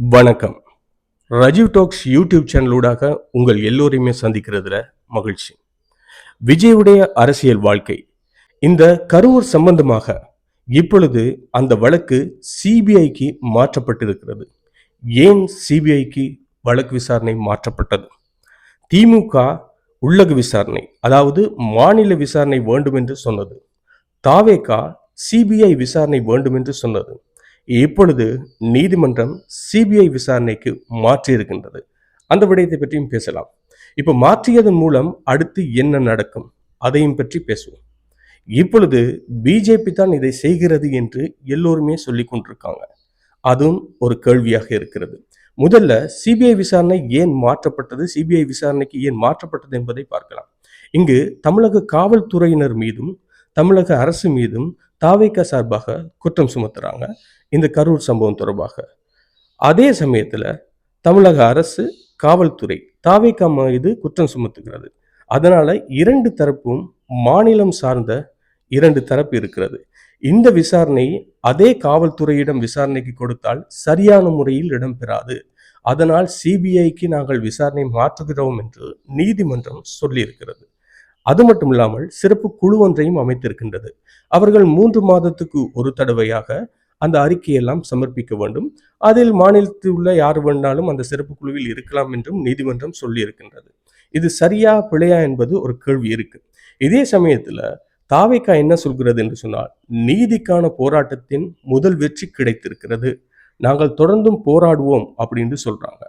வணக்கம். Rajeev tax YouTube சேனலூடாக உங்கள் எல்லோரையுமே சந்திக்கிறதுல மகிழ்ச்சி. விஜயுடைய அரசியல் வாழ்க்கை இந்த கரூர் சம்பந்தமாக இப்பொழுது அந்த வழக்கு சிபிஐக்கு மாற்றப்பட்டிருக்கிறது. ஏன் சிபிஐக்கு வழக்கு விசாரணை மாற்றப்பட்டது? திமுக உள்ளக விசாரணை, அதாவது மாநில விசாரணை வேண்டும் என்று சொன்னது. தாவேகா சிபிஐ விசாரணை வேண்டும் என்று சொன்னது. இப்பொழுது நீதிமன்றம் சிபிஐ விசாரணைக்கு மாற்றி இருக்கின்றது. அந்த விடயத்தை பற்றியும் பேசலாம். இப்ப மாற்றியதன் மூலம் அடுத்து என்ன நடக்கும் அதையும் பற்றி பேசுவோம். இப்பொழுது பிஜேபி தான் இதை செய்கிறது என்று எல்லோருமே சொல்லிக் கொண்டிருக்காங்க. அதுவும் ஒரு கேள்வியாக இருக்கிறது. முதல்ல சிபிஐ விசாரணை ஏன் மாற்றப்பட்டது, சிபிஐ விசாரணைக்கு ஏன் மாற்றப்பட்டது என்பதை பார்க்கலாம். இங்கு தமிழக காவல்துறையினர் மீதும் தமிழக அரசு மீதும் தாவேகா சார்பாக குற்றம் சுமத்துறாங்க இந்த கரூர் சம்பவம் தொடர்பாக. அதே சமயத்துல தமிழக அரசு காவல்துறை தாவேகா மீது குற்றம் சுமத்துகிறது. அதனால இரண்டு தரப்பும் மாநிலம் சார்ந்த இரண்டு தரப்பு இருக்கிறது. இந்த விசாரணை அதே காவல்துறையிடம் விசாரணைக்கு கொடுத்தால் சரியான முறையில் இடம்பெறாது. அதனால் சிபிஐக்கு நாங்கள் விசாரணை மாற்றுகிறோம் என்று நீதிமன்றம் சொல்லியிருக்கிறது. அது மட்டும் இல்லாமல் சிறப்பு குழு ஒன்றையும் அமைத்திருக்கின்றது. அவர்கள் 3 மாதத்துக்கு ஒரு தடவையாக அந்த அறிக்கையெல்லாம் சமர்ப்பிக்க வேண்டும். அதில் மாநிலத்தில் உள்ள யார் வேண்டாலும் அந்த சிறப்பு குழுவில் இருக்கலாம் என்றும் நீதிமன்றம் சொல்லி இருக்கின்றது. இது சரியா பிழையா என்பது ஒரு கேள்வி இருக்கு. இதே சமயத்துல தாவேகா என்ன சொல்கிறது என்று சொன்னால், நீதிக்கான போராட்டத்தின் முதல் வெற்றி கிடைத்திருக்கிறது, நாங்கள் தொடர்ந்தும் போராடுவோம் அப்படின்னு சொல்றாங்க.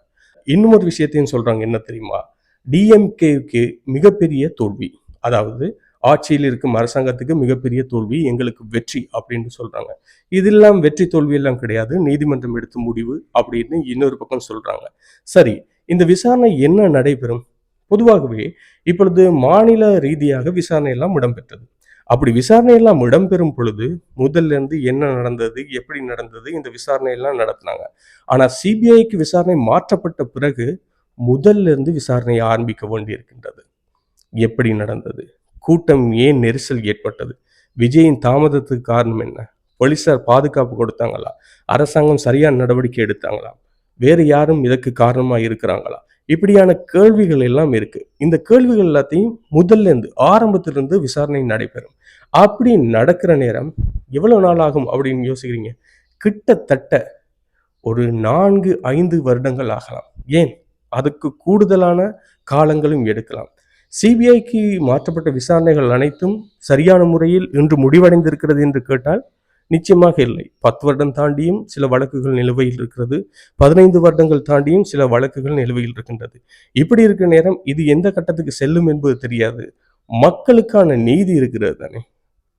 இன்னும் ஒரு விஷயத்தையும் சொல்றாங்க, என்ன தெரியுமா? டிஎம்கேக்கு மிகப்பெரிய தோல்வி, அதாவது ஆட்சியில் இருக்கும் அரசாங்கத்துக்கு மிகப்பெரிய தோல்வி, எங்களுக்கு வெற்றி அப்படின்னு சொல்றாங்க. இதெல்லாம் வெற்றி தோல்வி எல்லாம் கிடையாது, நீதிமன்றம் எடுத்த முடிவு அப்படின்னு இன்னொரு பக்கம் சொல்றாங்க. சரி, இந்த விசாரணை என்ன நடைபெறும்? பொதுவாகவே இப்பொழுது மாநில ரீதியாக விசாரணை எல்லாம் இடம்பெற்றது. அப்படி விசாரணை எல்லாம் இடம்பெறும் பொழுது முதல்ல இருந்து என்ன நடந்தது, எப்படி நடந்தது, இந்த விசாரணை எல்லாம் நடத்தினாங்க. ஆனா சிபிஐக்கு விசாரணை மாற்றப்பட்ட பிறகு முதல்ல இருந்து விசாரணை ஆரம்பிக்க வேண்டியிருக்கின்றது. எப்படி நடந்தது, கூட்டம் ஏன் நெரிசல் ஏற்பட்டது, விஜயின் தாமதத்துக்கு காரணம் என்ன, போலீசார் பாதுகாப்பு கொடுத்தாங்களா, அரசாங்கம் சரியான நடவடிக்கை எடுத்தாங்களா, வேறு யாரும் இதற்கு காரணமா இருக்கிறாங்களா, இப்படியான கேள்விகள் எல்லாம் இருக்கு. இந்த கேள்விகள் எல்லாத்தையும் முதல்ல இருந்து ஆரம்பத்திலிருந்து விசாரணை நடைபெறும். அப்படி நடக்கிற நேரம் எவ்வளவு நாள் ஆகும் அப்படின்னு யோசிக்கிறீங்க? கிட்டத்தட்ட ஒரு 4-5 வருடங்கள் ஆகலாம், ஏன் அதுக்கு கூடுதலான காலங்களும் எடுக்கலாம். சிபிஐக்கு மாற்றப்பட்ட விசாரணைகள் அனைத்தும் சரியான முறையில் இன்று முடிவடைந்திருக்கிறது என்று கேட்டால் நிச்சயமாக இல்லை. 10 வருடம் தாண்டியும் சில வழக்குகள் நிலுவையில் இருக்கிறது, 15 வருடங்கள் தாண்டியும் சில வழக்குகள் நிலுவையில் இருக்கின்றது. இப்படி இருக்கிற நேரம் இது எந்த கட்டத்துக்கு செல்லும் என்பது தெரியாது. மக்களுக்கான நீதி இருக்கிறது தானே,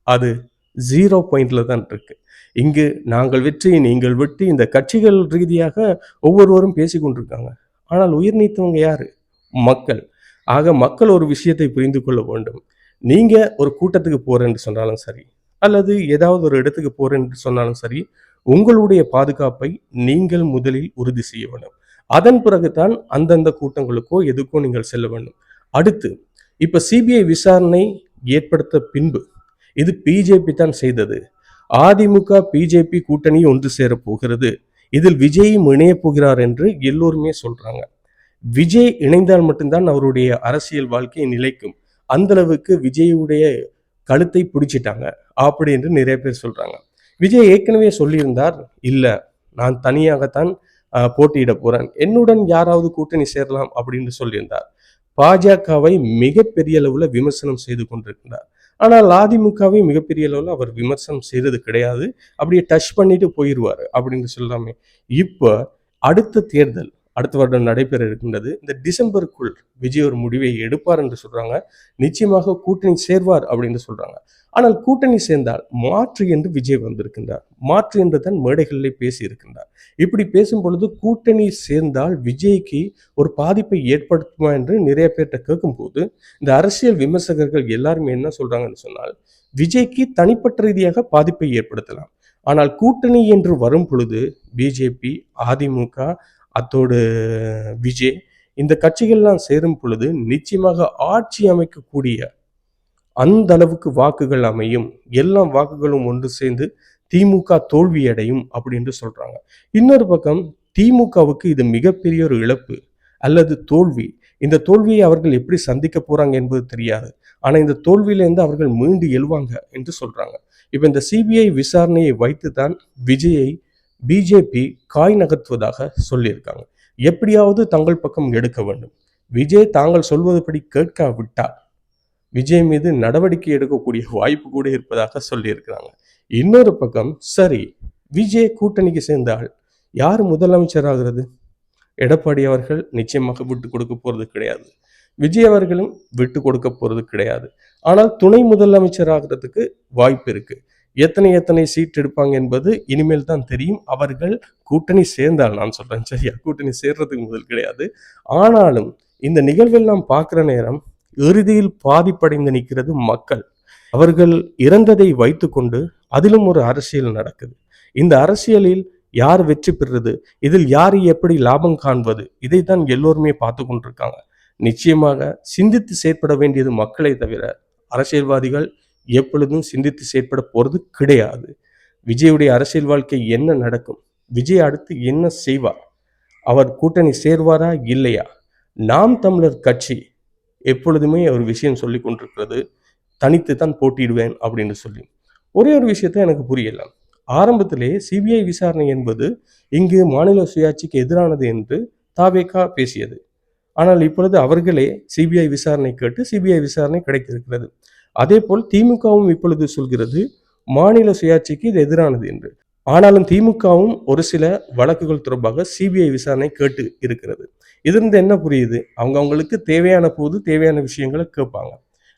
அது 0 பாயிண்ட்ல தான் இருக்கு. இங்கு நாங்கள் வெற்றி நீங்கள் வெற்றி இந்த கட்சிகள் ரீதியாக ஒவ்வொருவரும் பேசிக் கொண்டிருக்காங்க. ஆனால் உயிர் நீத்தவங்க யாரு? மக்கள். ஆக மக்கள் ஒரு விஷயத்தை புரிந்து கொள்ள வேண்டும். நீங்க ஒரு கூட்டத்துக்கு போறேன்னு சொன்னாலும் சரி, அல்லது ஏதாவது ஒரு இடத்துக்கு போறேன் என்று சொன்னாலும் சரி, உங்களுடைய பாதுகாப்பை நீங்கள் முதலில் உறுதி செய்ய வேண்டும். அதன் பிறகுதான் அந்தந்த கூட்டங்களுக்கோ எதுக்கோ நீங்கள் செல்ல வேண்டும். அடுத்து இப்ப சிபிஐ விசாரணை ஏற்படுத்த பின்பு இது பிஜேபி தான் செய்தது, அதிமுக பிஜேபி கூட்டணி ஒன்று சேரப் போகிறது, இதில் விஜயும் இணைய போகிறார் என்று எல்லோருமே சொல்றாங்க. விஜய் இணைந்தால் மட்டும்தான் அவருடைய அரசியல் வாழ்க்கை நிலைக்கும், அந்த அளவுக்கு விஜயுடைய கழுத்தை பிடிச்சிட்டாங்க அப்படி என்று நிறைய பேர் சொல்றாங்க. விஜய் ஏற்கனவே சொல்லியிருந்தார், இல்ல நான் தனியாகத்தான் போட்டியிட போறேன், என்னுடன் யாராவது கூட்டணி சேரலாம் அப்படின்னு சொல்லியிருந்தார். பாஜகவை மிகப்பெரிய அளவுல விமர்சனம் செய்து கொண்டிருக்கிறார். ஆனால் அதிமுகவை மிகப்பெரிய அளவுல அவர் விமர்சனம் செய்தது கிடையாது, அப்படியே டச் பண்ணிட்டு போயிடுவாரு அப்படின்னு சொல்லாமே. இப்ப அடுத்த தேர்தல் அடுத்த வருடம் நடைபெற இருக்கின்றது. இந்த டிசம்பருக்குள் விஜய் ஒரு முடிவை எடுப்பார் என்று சொல்றாங்க. நிச்சயமாக கூட்டணி சேர்வார் அப்படின்னு சொல்றாங்க. ஆனால் கூட்டணி சேர்ந்தால் மாற்று என்று விஜய் வந்திருக்கின்றார், மாற்று என்று தான் மேடைகளிலே பேசி இருக்கின்றார். இப்படி பேசும் பொழுது கூட்டணி சேர்ந்தால் விஜய்க்கு ஒரு பாதிப்பை ஏற்படுத்துமா என்று நிறைய பேர்கிட்ட கேட்கும்போது இந்த அரசியல் விமர்சகர்கள் எல்லாருமே என்ன சொல்றாங்கன்னு சொன்னால், விஜய்க்கு தனிப்பட்ட ரீதியாக பாதிப்பை ஏற்படுத்தலாம், ஆனால் கூட்டணி என்று வரும் பொழுது பிஜேபி, அதிமுக, அத்தோடு விஜய் இந்த கட்சிகள்லாம் சேரும் பொழுது நிச்சயமாக ஆட்சி அமைக்கக்கூடிய அந்த அளவுக்கு வாக்குகள் அமையும், எல்லா வாக்குகளும் ஒன்று சேர்ந்து திமுக தோல்வி அடையும் அப்படின்னு சொல்றாங்க. இன்னொரு பக்கம் திமுகவுக்கு இது மிகப்பெரிய ஒரு இழப்பு அல்லது தோல்வி. இந்த தோல்வியை அவர்கள் எப்படி சந்திக்க போறாங்க என்பது தெரியாது. ஆனா இந்த தோல்வியிலிருந்து அவர்கள் மீண்டு எழுவாங்க என்று சொல்றாங்க. இப்ப இந்த சிபிஐ விசாரணையை வைத்துதான் விஜயை பிஜேபி காய் நகர்த்துவதாக சொல்லியிருக்காங்க. எப்படியாவது தங்கள் பக்கம் எடுக்க வேண்டும். விஜய் தாங்கள் சொல்வதுபடி கேட்காவிட்டால் விஜய் மீது நடவடிக்கை எடுக்கக்கூடிய வாய்ப்பு கூட இருப்பதாக சொல்லியிருக்கிறாங்க. இன்னொரு பக்கம் சரி, விஜய் கூட்டணிக்கு சேர்ந்தால் யார் முதலமைச்சர் ஆகிறது? எடப்பாடி அவர்கள் நிச்சயமாக விட்டு கொடுக்க போறது கிடையாது. விஜய் அவர்களும் விட்டு கொடுக்க போறது கிடையாது. ஆனால் துணை முதலமைச்சர் ஆகிறதுக்கு வாய்ப்பு இருக்கு. எத்தனை சீட் எடுப்பாங்க என்பது இனிமேல் தான் தெரியும். அவர்கள் கூட்டணி சேர்ந்தால், நான் சொல்றேன் சரியா, கூட்டணி சேர்றதுக்கு முதல் கிடையாது. ஆனாலும் இந்த நிகழ்வெல்லாம் பார்க்கிற நேரம் இறுதியில் பாதிப்படைந்து நிற்கிறது மக்கள். அவர்கள் இறந்ததை வைத்துக்கொண்டு அதிலும் ஒரு அரசியல் நடக்குது. இந்த அரசியலில் யார் வெற்றி பெறுறது, இதில் யார் எப்படி லாபம் காண்பது, இதைத்தான் எல்லோருமே பார்த்து கொண்டிருக்காங்க. நிச்சயமாக சிந்தித்து செயற்பட வேண்டியது மக்களை தவிர அரசியல்வாதிகள் எப்பொழுதும் சிந்தித்து செயற்பட போறது கிடையாது. விஜயுடைய அரசியல் வாழ்க்கை என்ன நடக்கும், விஜய் அடுத்து என்ன செய்வார், அவர் கூட்டணி சேர்வாரா இல்லையா? நாம் தமிழர் கட்சி எப்பொழுதுமே ஒரு விஷயம் சொல்லி கொண்டிருக்கிறது, தனித்து தான் போட்டியிடுவேன் அப்படின்னு சொல்லி. ஒரே ஒரு விஷயத்த எனக்கு புரியல. ஆரம்பத்திலே சிபிஐ விசாரணை என்பது இங்கு மாநில சுயாட்சிக்கு எதிரானது என்று தாவேகா பேசியது. ஆனால் இப்பொழுது அவர்களே சிபிஐ விசாரணை கேட்டு சிபிஐ விசாரணை கிடைத்திருக்கிறது. அதே போல் திமுகவும் இப்பொழுது சொல்கிறது மாநில சுயாட்சிக்கு இது எதிரானது என்று. ஆனாலும் திமுகவும் ஒரு சில வழக்குகள் தொடர்பாக சிபிஐ விசாரணை கேட்டு இருக்கிறது. இதிலிருந்து என்ன புரியுது, அவங்களுக்கு தேவையான போது தேவையான விஷயங்களை கேட்பாங்க.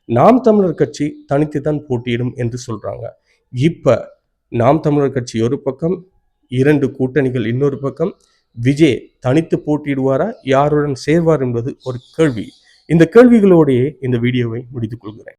நாம் தமிழர் கட்சி தனித்து தான் போட்டியிடும் என்று சொல்றாங்க. இப்ப நாம் தமிழர் கட்சி ஒரு பக்கம், 2 கூட்டணிகள் இன்னொரு பக்கம். விஜய் தனித்து போட்டியிடுவாரா, யாருடன் சேர்வார் என்பது ஒரு கேள்வி. இந்த கேள்விகளோடையே இந்த வீடியோவை முடித்துக் கொள்கிறேன்.